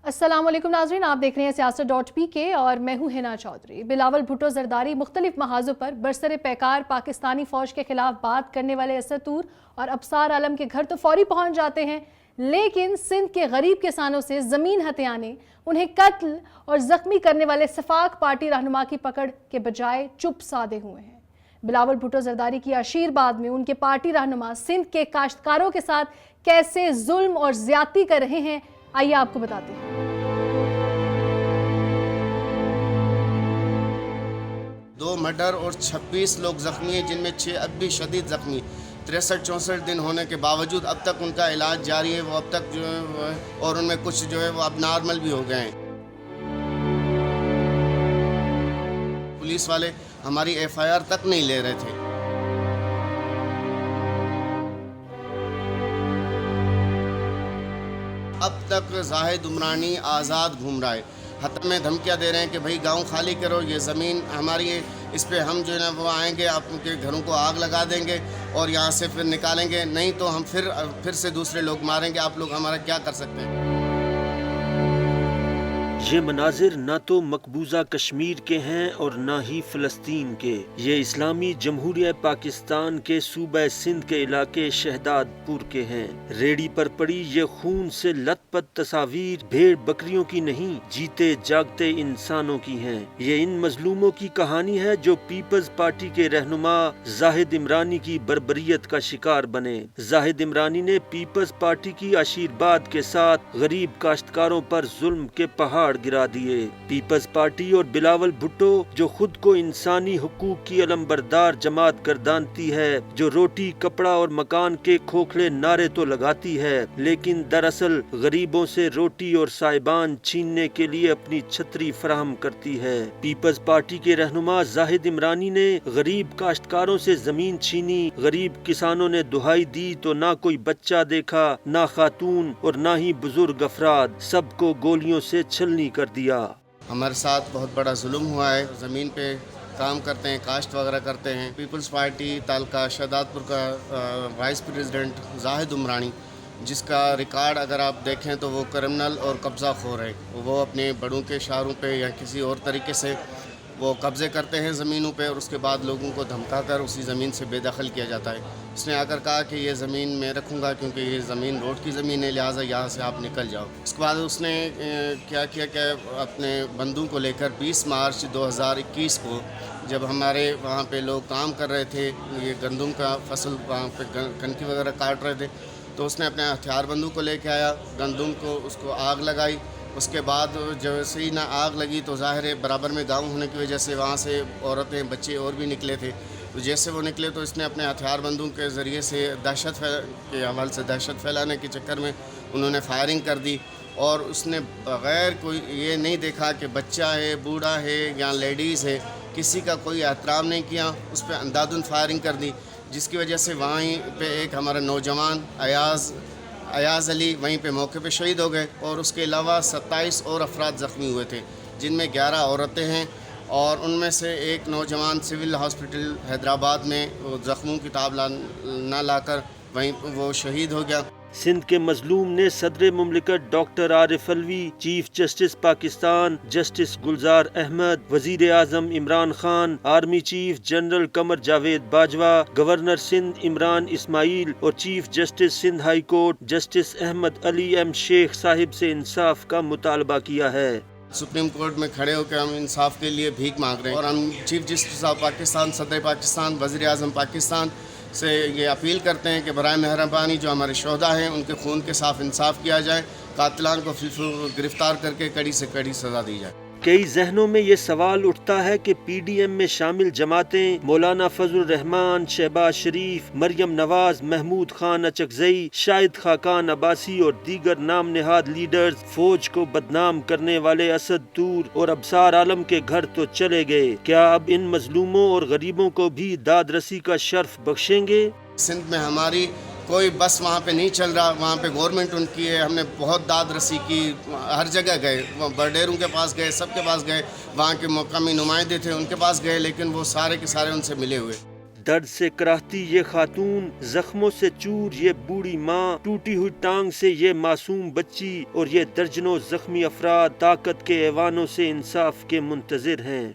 अस्सलाम वालेकुम नाज़रीन, आप देख रहे हैं siyaasat.pk और मैं हूँ हिना चौधरी। बिलावल भुट्टो जरदारी मुख्तलिफ महाजों पर बरसरे पैकार पाकिस्तानी फ़ौज के खिलाफ बात करने वाले असद तूर और अबसार आलम के घर तो फौरी पहुँच जाते हैं, लेकिन सिंध के गरीब किसानों से ज़मीन हथियाने, उन्हें कत्ल और ज़ख्मी करने वाले सफाक पार्टी रहनुमा की पकड़ के बजाय चुप साधे हुए हैं। बिलावल भुट्टो जरदारी की आशीर्वाद में उनके पार्टी रहनुमा सिंध के काश्तकारों के साथ कैसे जुल्म और ज्यादती कर रहे हैं, आइए आपको बताते हैं। 2 मर्डर और 26 लोग जख्मी हैं, जिनमें 6 अब भी शदीद जख्मी। 63-64 दिन होने के बावजूद अब तक उनका इलाज जारी है। वो अब तक जो है और उनमें कुछ जो है वो अब नॉर्मल भी हो गए हैं। पुलिस वाले हमारी FIR तक नहीं ले रहे थे। अब तक जाहिद उमरानी आज़ाद घूम रहा है। हत्या में धमकियाँ दे रहे हैं कि भाई गांव खाली करो, ये ज़मीन हमारी है, इस पे हम जो है ना वो आएंगे, आपके घरों को आग लगा देंगे और यहाँ से फिर निकालेंगे, नहीं तो हम फिर से दूसरे लोग मारेंगे, आप लोग हमारा क्या कर सकते हैं। ये मनाजिर ना तो मकबूजा कश्मीर के हैं और ना ही फ़लस्तीन के। ये इस्लामी जमहूरिया पाकिस्तान के सूबा सिंध के इलाके शहदादपुर के हैं। रेडी पर पड़ी ये खून से लथपथ तस्वीर भेड़ बकरियों की नहीं, जीते जागते इंसानों की हैं। ये इन मजलूमों की कहानी है जो पीपल्स पार्टी के रहनुमा जाहिद इमरानी की बर्बरियत का शिकार बने। जाहिद इमरानी ने पीपल्स पार्टी की आशीर्वाद के साथ गरीब काश्तकारों पर जुल्म के पहाड़ गिरा दिए। पीपल्स पार्टी और बिलावल भुट्टो जो खुद को इंसानी हुकूक की अलमबरदार जमात गर्दानती है, जो रोटी कपड़ा और मकान के खोखले नारे तो लगाती है, लेकिन दरअसल गरीबों से रोटी और साइबान छीनने के लिए अपनी छतरी फराहम करती है। पीपल्स पार्टी के रहनुमा जाहिद इमरानी ने गरीब काश्तकारों से जमीन छीनी, गरीब किसानों ने दुहाई दी तो ना कोई बच्चा देखा, ना खातून और ना ही बुजुर्ग अफराद, सबको गोलियों से छलनी कर दिया। हमारे साथ बहुत बड़ा जुल्म हुआ है। ज़मीन पे काम करते हैं, काश्त वगैरह करते हैं। पीपल्स पार्टी तालका शहदादपुर का वाइस प्रेसिडेंट जाहिद उमरानी, जिसका रिकॉर्ड अगर आप देखें तो वो क्रिमिनल और कब्ज़ा खोर है। वो अपने बड़ों के इशारों पे या किसी और तरीके से वो कब्ज़े करते हैं ज़मीनों पे और उसके बाद लोगों को धमका कर उसी ज़मीन से बेदखल किया जाता है। उसने आकर कहा कि ये ज़मीन मैं रखूँगा क्योंकि ये ज़मीन रोड की ज़मीन है, लिहाजा यहाँ से आप निकल जाओ। उसके बाद उसने क्या किया कि अपने बंदूक को लेकर 20 मार्च 2021 को, जब हमारे वहाँ पे लोग काम कर रहे थे, ये गंदम का फसल वहाँ पे कनकी वगैरह काट रहे थे, तो उसने अपने हथियार बंदूक को लेके आया, गंदम को उसको आग लगाई। उसके बाद जैसे ही ना आग लगी तो ज़ाहिर है बराबर में गांव होने की वजह से वहाँ से औरतें बच्चे और भी निकले थे। तो जैसे वो निकले तो इसने अपने हथियार बंदूक के ज़रिए से के हवाले से दहशत फैलाने के चक्कर में उन्होंने फायरिंग कर दी और उसने बग़ैर कोई ये नहीं देखा कि बच्चा है, बूढ़ा है या लेडीज़ है, किसी का कोई एहतराम नहीं किया, उस पर अंधाधुंध फायरिंग कर दी, जिसकी वजह से वहीं पे एक हमारा नौजवान अयाज़ अली वहीं पे मौके पे शहीद हो गए और उसके अलावा 27 और अफराद ज़ख्मी हुए थे, जिनमें 11 औरतें हैं और उनमें से एक नौजवान सिविल हॉस्पिटल हैदराबाद में ज़ख्मों की ताब ना लाकर वहीं वो शहीद हो गया। सिंध के मजलूम ने सदर मुमलिकत doctor Arif Alvi, chief justice Pakistan justice Gulzar Ahmed, वजीर आजम Imran Khan, army chief general Qamar Javed Bajwa, governor Sindh Imran Ismail और chief justice Sindh high court justice Ahmed Ali M Sheikh साहिब से इंसाफ का मुतालबा किया है। सुप्रीम कोर्ट में खड़े होकर हम इंसाफ के लिए भीख मांग रहे हैं और हम चीफ जस्टिस ऑफ पाकिस्तान, सदर पाकिस्तान, वज़ीर आज़म पाकिस्तान से ये अपील करते हैं कि बराए मेहरबानी जो हमारे शोहदा हैं उनके खून के साफ इंसाफ किया जाए, कातिलान को गिरफ्तार करके कड़ी से कड़ी सज़ा दी जाए। कई जहनों में ये सवाल उठता है कि PDM में शामिल जमातें मौलाना फजल रहमान, शहबाज शरीफ, मरियम नवाज, महमूद खान अचकजई, शाहिद खाकान अब्बासी और दीगर नाम नेहाद लीडर्स फौज को बदनाम करने वाले असद तूर और अबसार आलम के घर तो चले गए, क्या अब इन मजलूमों और गरीबों को भी दाद रसी का शर्फ बख्शेंगे? सिंध में हमारी कोई बस वहाँ पे नहीं चल रहा, वहाँ पे गवर्नमेंट उनकी है। हमने बहुत दाद रसी की, हर जगह गए, बरडेरों के पास गए, सबके पास गए, वहाँ के मकामी नुमाइंदे थे उनके पास गए, लेकिन वो सारे के सारे उनसे मिले हुए। درد سے کراہتی یہ خاتون، زخموں سے چور یہ بوڑھی ماں، ٹوٹی ہوئی ٹانگ سے یہ معصوم بچی اور یہ درجنوں زخمی افراد طاقت کے ایوانوں سے انصاف کے منتظر ہیں۔